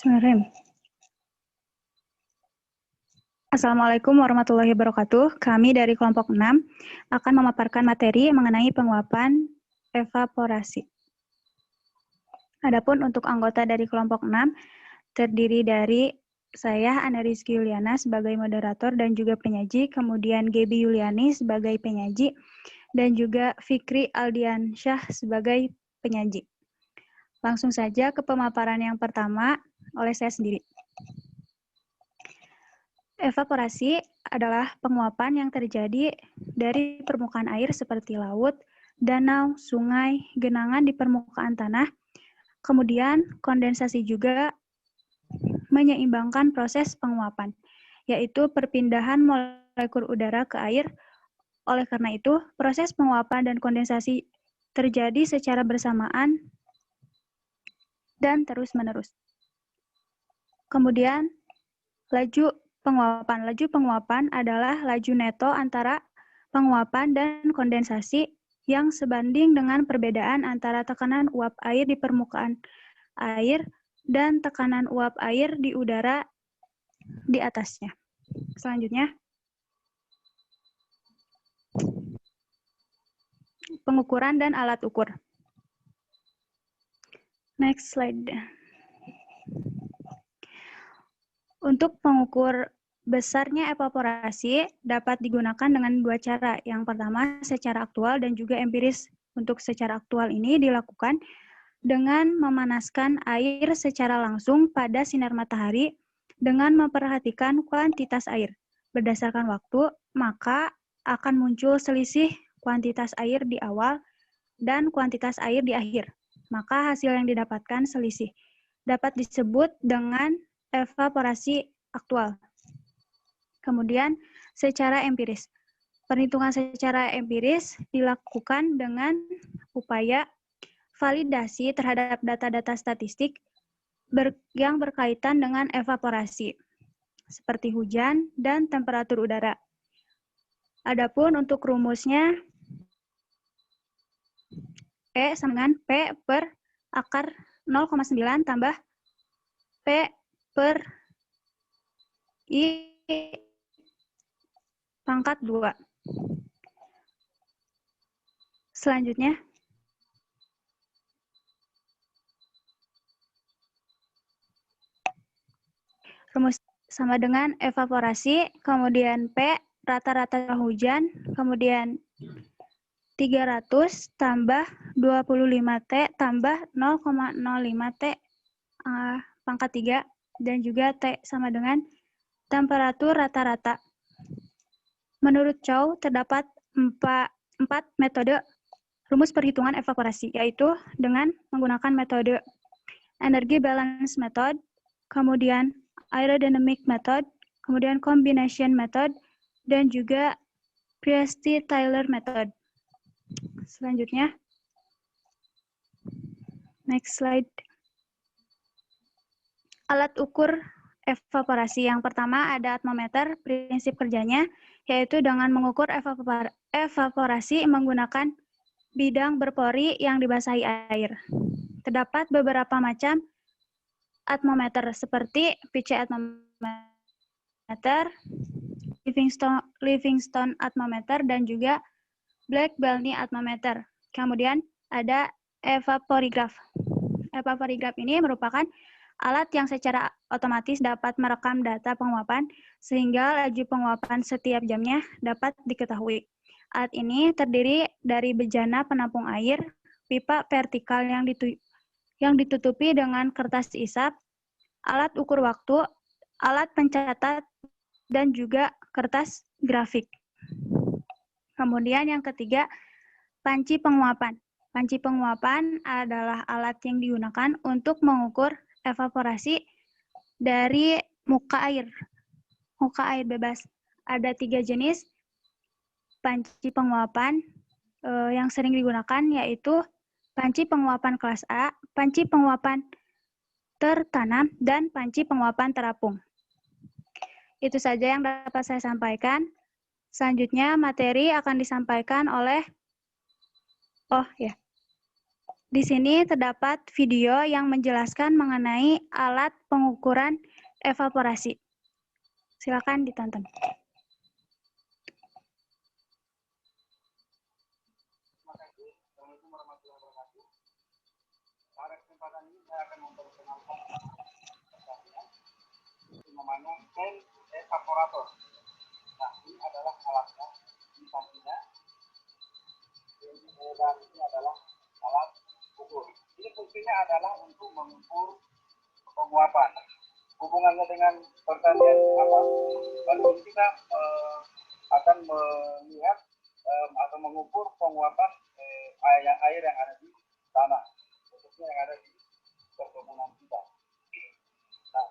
Rem. Assalamualaikum warahmatullahi wabarakatuh. Kami dari kelompok 6 akan memaparkan materi mengenai penguapan evaporasi. Adapun untuk anggota dari kelompok 6 terdiri dari saya, Ana Rizky Yuliana, sebagai moderator dan juga penyaji, kemudian Gaby Yuliani sebagai penyaji, dan juga Fikri Aldiansyah sebagai penyaji. Langsung saja ke pemaparan yang pertama oleh saya sendiri. Evaporasi adalah penguapan yang terjadi dari permukaan air seperti laut, danau, sungai, genangan di permukaan tanah. Kemudian kondensasi juga menyeimbangkan proses penguapan, yaitu perpindahan molekul udara ke air. Oleh karena itu, proses penguapan dan kondensasi terjadi secara bersamaan dan terus-menerus. Kemudian, laju penguapan adalah laju neto antara penguapan dan kondensasi yang sebanding dengan perbedaan antara tekanan uap air di permukaan air dan tekanan uap air di udara di atasnya. Selanjutnya, pengukuran dan alat ukur. Next slide. Untuk mengukur besarnya evaporasi dapat digunakan dengan dua cara. Yang pertama, secara aktual dan juga empiris. Untuk secara aktual ini dilakukan dengan memanaskan air secara langsung pada sinar matahari dengan memperhatikan kuantitas air. Berdasarkan waktu, maka akan muncul selisih kuantitas air di awal dan kuantitas air di akhir. Maka hasil yang didapatkan selisih dapat disebut dengan evaporasi aktual. Kemudian, secara empiris. Perhitungan secara empiris dilakukan dengan upaya validasi terhadap data-data statistik yang berkaitan dengan evaporasi, seperti hujan dan temperatur udara. Adapun untuk rumusnya, E sama dengan P per akar 0,9 tambah P per I pangkat 2. Selanjutnya, rumus sama dengan evaporasi, kemudian P rata-rata hujan, kemudian 300 tambah 25T tambah 0,05T pangkat 3, dan juga T sama dengan temperatur rata-rata. Menurut Chow, terdapat 4 metode rumus perhitungan evaporasi, yaitu dengan menggunakan metode energy balance method, kemudian aerodynamic method, kemudian combination method, dan juga Priestley-Tyler method. Selanjutnya, next slide. Alat ukur evaporasi yang pertama ada atmometer. Prinsip kerjanya yaitu dengan mengukur evaporasi menggunakan bidang berpori yang dibasahi air. Terdapat beberapa macam atmometer seperti PC atmometer, Livingstone atmometer, dan juga Black-Bellny atmometer. Kemudian ada evaporigraph. Evaporigraph ini merupakan alat yang secara otomatis dapat merekam data penguapan sehingga laju penguapan setiap jamnya dapat diketahui. Alat ini terdiri dari bejana penampung air, pipa vertikal yang ditutupi dengan kertas isap, alat ukur waktu, alat pencatat, dan juga kertas grafik. Kemudian yang ketiga, panci penguapan. Panci penguapan adalah alat yang digunakan untuk mengukur evaporasi dari muka air bebas. Ada 3 jenis panci penguapan yang sering digunakan, yaitu panci penguapan kelas A, panci penguapan tertanam, dan panci penguapan terapung. Itu saja yang dapat saya sampaikan. Selanjutnya materi akan disampaikan oleh Di sini terdapat video yang menjelaskan mengenai alat pengukuran evaporasi. Silakan ditonton. Pada kesempatan ini saya akan memperkenalkan namanya hand evaporator. Nah, ini adalah alatnya, ini sampingnya, dan ini adalah alat ukur. Ini fungsinya adalah untuk mengukur penguapan. Hubungannya dengan pertanian apa? Lalu kita akan melihat atau mengukur penguapan air yang ada di tanah, khususnya yang ada di perkebunan kita. Nah,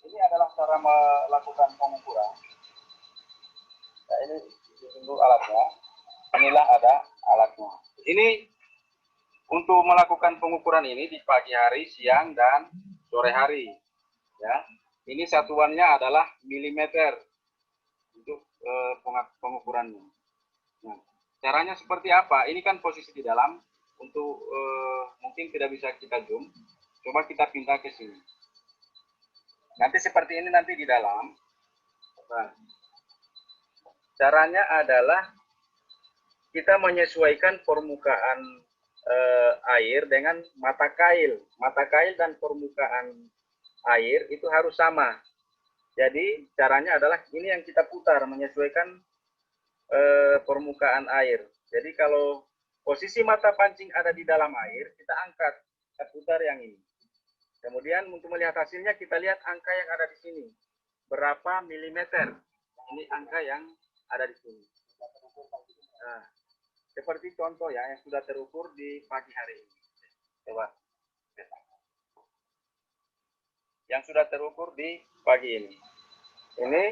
ini adalah cara melakukan pengukuran. Nah, ini dulu alatnya. Inilah ada alatnya. Ini untuk melakukan pengukuran ini di pagi hari, siang, dan sore hari. Ya, ini satuannya adalah milimeter untuk pengukurannya. Nah, caranya seperti apa? Ini kan posisi di dalam. Untuk mungkin tidak bisa kita zoom. Coba kita pindah ke sini. Nanti seperti ini nanti di dalam. Nah, caranya adalah kita menyesuaikan permukaan air dengan mata kail. Mata kail dan permukaan air itu harus sama. Jadi caranya adalah ini yang kita putar, menyesuaikan permukaan air. Jadi kalau posisi mata pancing ada di dalam air, kita angkat, kita putar yang ini. Kemudian untuk melihat hasilnya, kita lihat angka yang ada di sini. Berapa milimeter. Ini angka yang ada di sini. Nah, seperti contoh ya, yang sudah terukur di pagi hari ini. Coba. Yang sudah terukur di pagi ini. Ini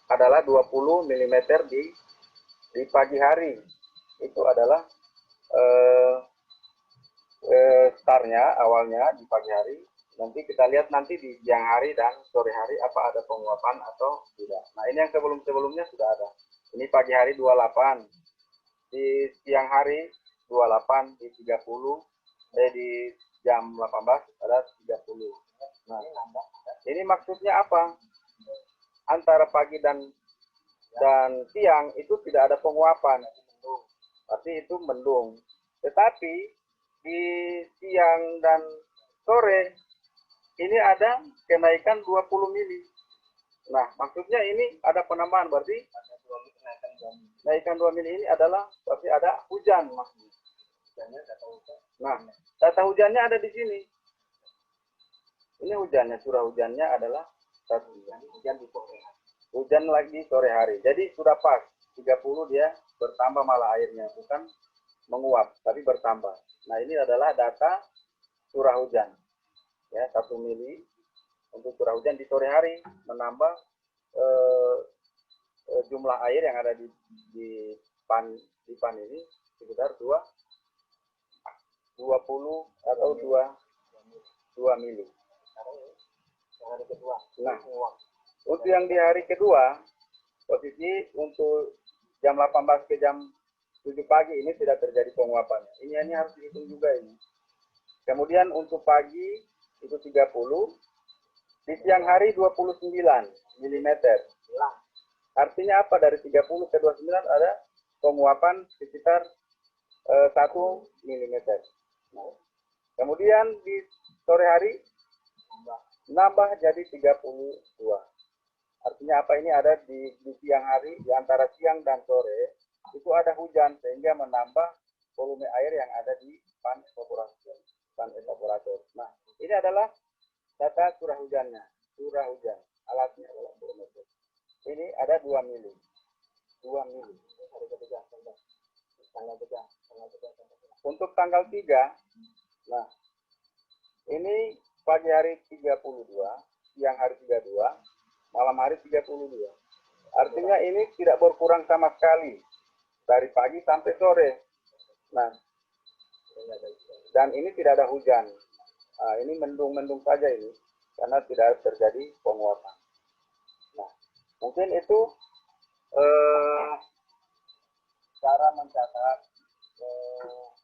adalah 20 mm di pagi hari. Itu adalah startnya, awalnya di pagi hari. Nanti kita lihat nanti di siang hari dan sore hari apa ada penguapan atau tidak. Nah, ini yang sebelum-sebelumnya sudah ada. Ini pagi hari 28. Di siang hari 28, di 30, di jam 18 ada 30. Nah, ini maksudnya apa? Antara pagi dan siang itu tidak ada penguapan. Berarti itu mendung. Tetapi di siang dan sore ini ada kenaikan 20 mili. Nah, maksudnya ini ada penambahan, berarti kenaikan 2 mili ini adalah berarti ada hujan. Nah, data hujannya ada di sini. Ini hujannya, curah hujannya adalah hujan di sore hari. Hujan lagi sore hari. Jadi sudah pas 30 dia bertambah malah airnya, bukan menguap tapi bertambah. Nah, ini adalah data curah hujan. Ya, 1 mili untuk curah hujan di sore hari menambah jumlah air yang ada di pan ini sekitar 20 atau 2 mili. Nah, untuk yang di hari kedua, posisi untuk jam 18 ke jam 7 pagi ini tidak terjadi penguapan. Ini harus dihitung juga ini. Kemudian untuk pagi itu 30, di siang hari 29 mm. Artinya apa? Dari 30 ke 29 ada penguapan sekitar 1 mm. Nah, kemudian di sore hari nambah jadi 32. Artinya apa? Ini ada di siang hari, di antara siang dan sore itu ada hujan sehingga menambah volume air yang ada di pan evaporator. Nah, ini adalah data curah hujannya. Curah hujan, alatnya adalah barometer. Ini ada 2 mili. 2 mili. Untuk tanggal 3, nah, ini pagi hari 32, siang hari 32, malam hari 32. Artinya ini tidak berkurang sama sekali dari pagi sampai sore. Nah, dan ini tidak ada hujan. Nah, ini mendung-mendung saja ini karena tidak terjadi penguapan. Nah, mungkin itu cara mencatat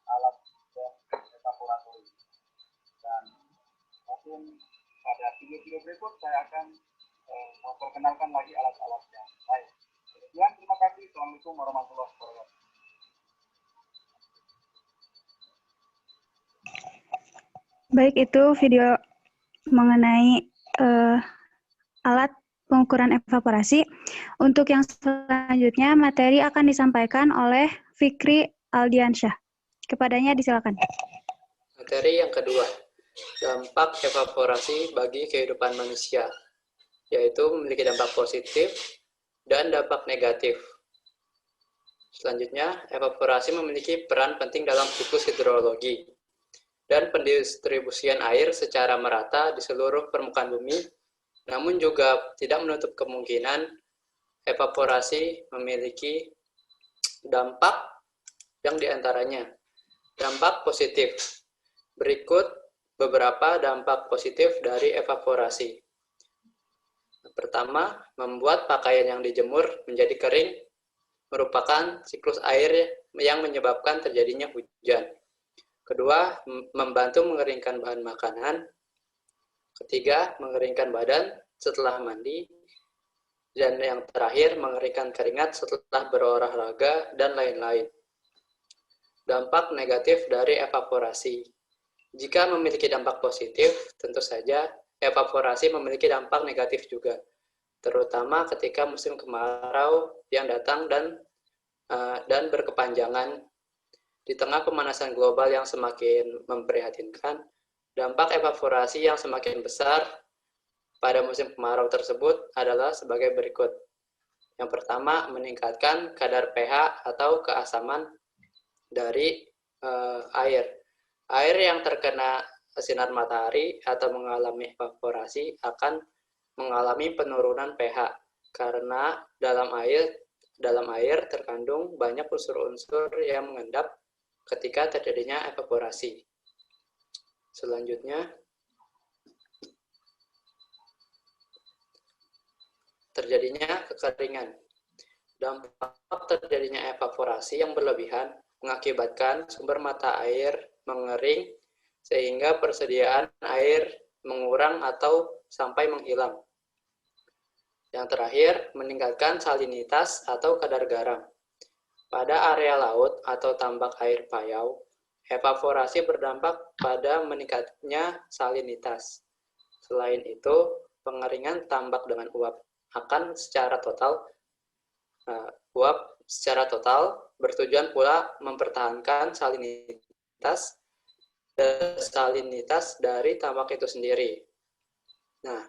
alat mungkin pada video-video berikut saya akan memperkenalkan lagi alat-alatnya. Baik. Sekian, terima kasih. Assalamualaikum warahmatullahi wabarakatuh. Baik, itu video mengenai alat pengukuran evaporasi. Untuk yang selanjutnya, materi akan disampaikan oleh Fikri Aldiansyah. Kepadanya disilakan. Materi yang kedua, dampak evaporasi bagi kehidupan manusia, yaitu memiliki dampak positif dan dampak negatif. Selanjutnya, evaporasi memiliki peran penting dalam siklus hidrologi dan pendistribusian air secara merata di seluruh permukaan bumi, namun juga tidak menutup kemungkinan evaporasi memiliki dampak yang diantaranya dampak positif. Berikut beberapa dampak positif dari evaporasi. Pertama, membuat pakaian yang dijemur menjadi kering merupakan siklus air yang menyebabkan terjadinya hujan. Kedua, membantu mengeringkan bahan makanan. Ketiga, mengeringkan badan setelah mandi. Dan yang terakhir, mengeringkan keringat setelah berolahraga dan lain-lain. Dampak negatif dari evaporasi. Jika memiliki dampak positif, tentu saja evaporasi memiliki dampak negatif juga, terutama ketika musim kemarau yang datang dan berkepanjangan. Di tengah pemanasan global yang semakin memprihatinkan, dampak evaporasi yang semakin besar pada musim kemarau tersebut adalah sebagai berikut. Yang pertama, meningkatkan kadar pH atau keasaman dari air. Air yang terkena sinar matahari atau mengalami evaporasi akan mengalami penurunan pH karena dalam air terkandung banyak unsur-unsur yang mengendap ketika terjadinya evaporasi. Selanjutnya, terjadinya kekeringan. Dampak terjadinya evaporasi yang berlebihan mengakibatkan sumber mata air mengering sehingga persediaan air mengurang atau sampai menghilang. Yang terakhir, meningkatkan salinitas atau kadar garam. Pada area laut atau tambak air payau, evaporasi berdampak pada meningkatnya salinitas. Selain itu, pengeringan tambak dengan uap secara total bertujuan pula mempertahankan salinitas dari tambak itu sendiri. Nah,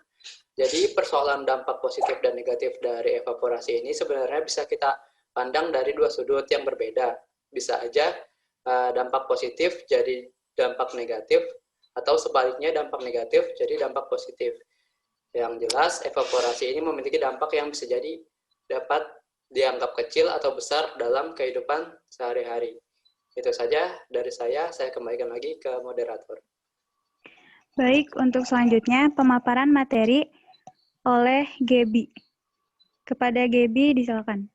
jadi persoalan dampak positif dan negatif dari evaporasi ini sebenarnya bisa kita pandang dari dua sudut yang berbeda. Bisa aja dampak positif jadi dampak negatif, atau sebaliknya dampak negatif jadi dampak positif. Yang jelas, evaporasi ini memiliki dampak yang bisa jadi dapat dianggap kecil atau besar dalam kehidupan sehari-hari. Itu saja dari saya kembalikan lagi ke moderator. Baik, untuk selanjutnya pemaparan materi oleh Gebi. Kepada Gebi disilakan.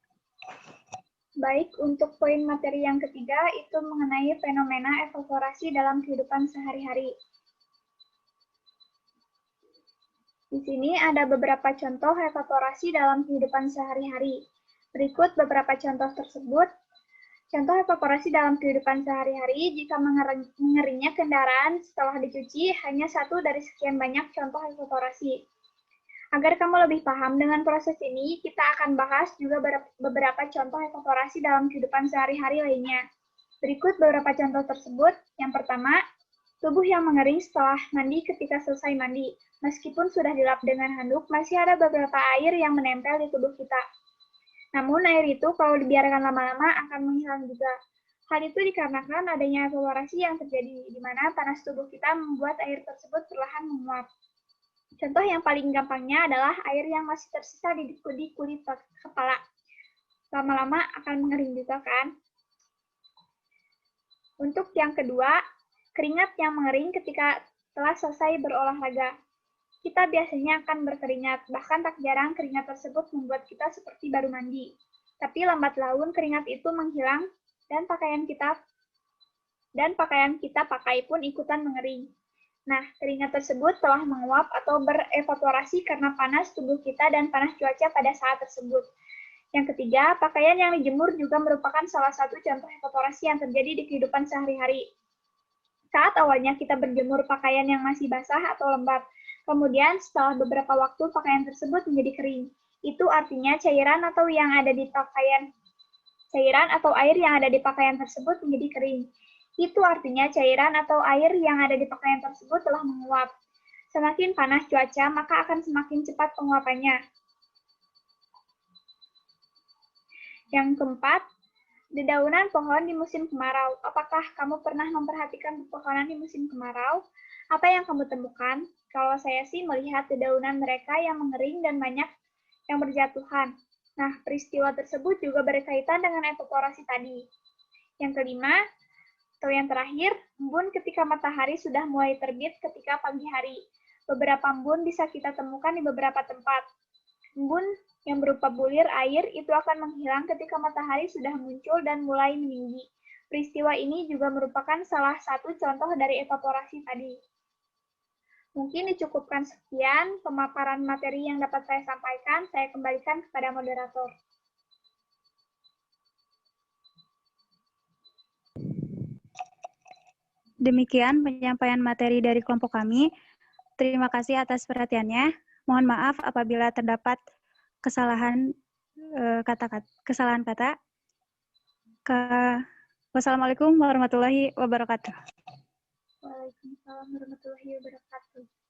Baik, untuk poin materi yang ketiga itu mengenai fenomena evaporasi dalam kehidupan sehari-hari. Di sini ada beberapa contoh evaporasi dalam kehidupan sehari-hari. Berikut beberapa contoh tersebut. Contoh evaporasi dalam kehidupan sehari-hari, jika mengeringnya kendaraan setelah dicuci, hanya satu dari sekian banyak contoh evaporasi. Agar kamu lebih paham dengan proses ini, kita akan bahas juga beberapa contoh evaporasi dalam kehidupan sehari-hari lainnya. Berikut beberapa contoh tersebut. Yang pertama, tubuh yang mengering setelah mandi ketika selesai mandi. Meskipun sudah dilap dengan handuk, masih ada beberapa air yang menempel di tubuh kita. Namun air itu kalau dibiarkan lama-lama akan menghilang juga. Hal itu dikarenakan adanya evaporasi yang terjadi di mana panas tubuh kita membuat air tersebut perlahan menguap. Contoh yang paling gampangnya adalah air yang masih tersisa di kulit kepala. Lama-lama akan mengering juga kan? Untuk yang kedua, keringat yang mengering ketika telah selesai berolahraga. Kita biasanya akan berkeringat, bahkan tak jarang keringat tersebut membuat kita seperti baru mandi. Tapi lambat laun keringat itu menghilang dan pakaian kita pakai pun ikutan mengering. Nah, keringat tersebut telah menguap atau berevaporasi karena panas tubuh kita dan panas cuaca pada saat tersebut. Yang ketiga, pakaian yang dijemur juga merupakan salah satu contoh evaporasi yang terjadi di kehidupan sehari-hari. Saat awalnya kita berjemur pakaian yang masih basah atau lembab, kemudian setelah beberapa waktu pakaian tersebut menjadi kering. Itu artinya cairan atau air yang ada di pakaian tersebut menjadi kering. Itu artinya cairan atau air yang ada di pakaian tersebut telah menguap. Semakin panas cuaca, maka akan semakin cepat penguapannya. Yang keempat, dedaunan pohon di musim kemarau. Apakah kamu pernah memperhatikan pepohonan di musim kemarau? Apa yang kamu temukan? Kalau saya sih melihat dedaunan mereka yang mengering dan banyak yang berjatuhan. Nah, peristiwa tersebut juga berkaitan dengan evaporasi tadi. Yang kelima, atau yang terakhir, embun ketika matahari sudah mulai terbit ketika pagi hari. Beberapa embun bisa kita temukan di beberapa tempat. Embun yang berupa bulir air itu akan menghilang ketika matahari sudah muncul dan mulai meninggi. Peristiwa ini juga merupakan salah satu contoh dari evaporasi tadi. Mungkin dicukupkan sekian pemaparan materi yang dapat saya sampaikan. Saya kembalikan kepada moderator. Demikian penyampaian materi dari kelompok kami. Terima kasih atas perhatiannya. Mohon maaf apabila terdapat kesalahan kata. Wassalamualaikum warahmatullahi wabarakatuh. Waalaikumsalam warahmatullahi wabarakatuh.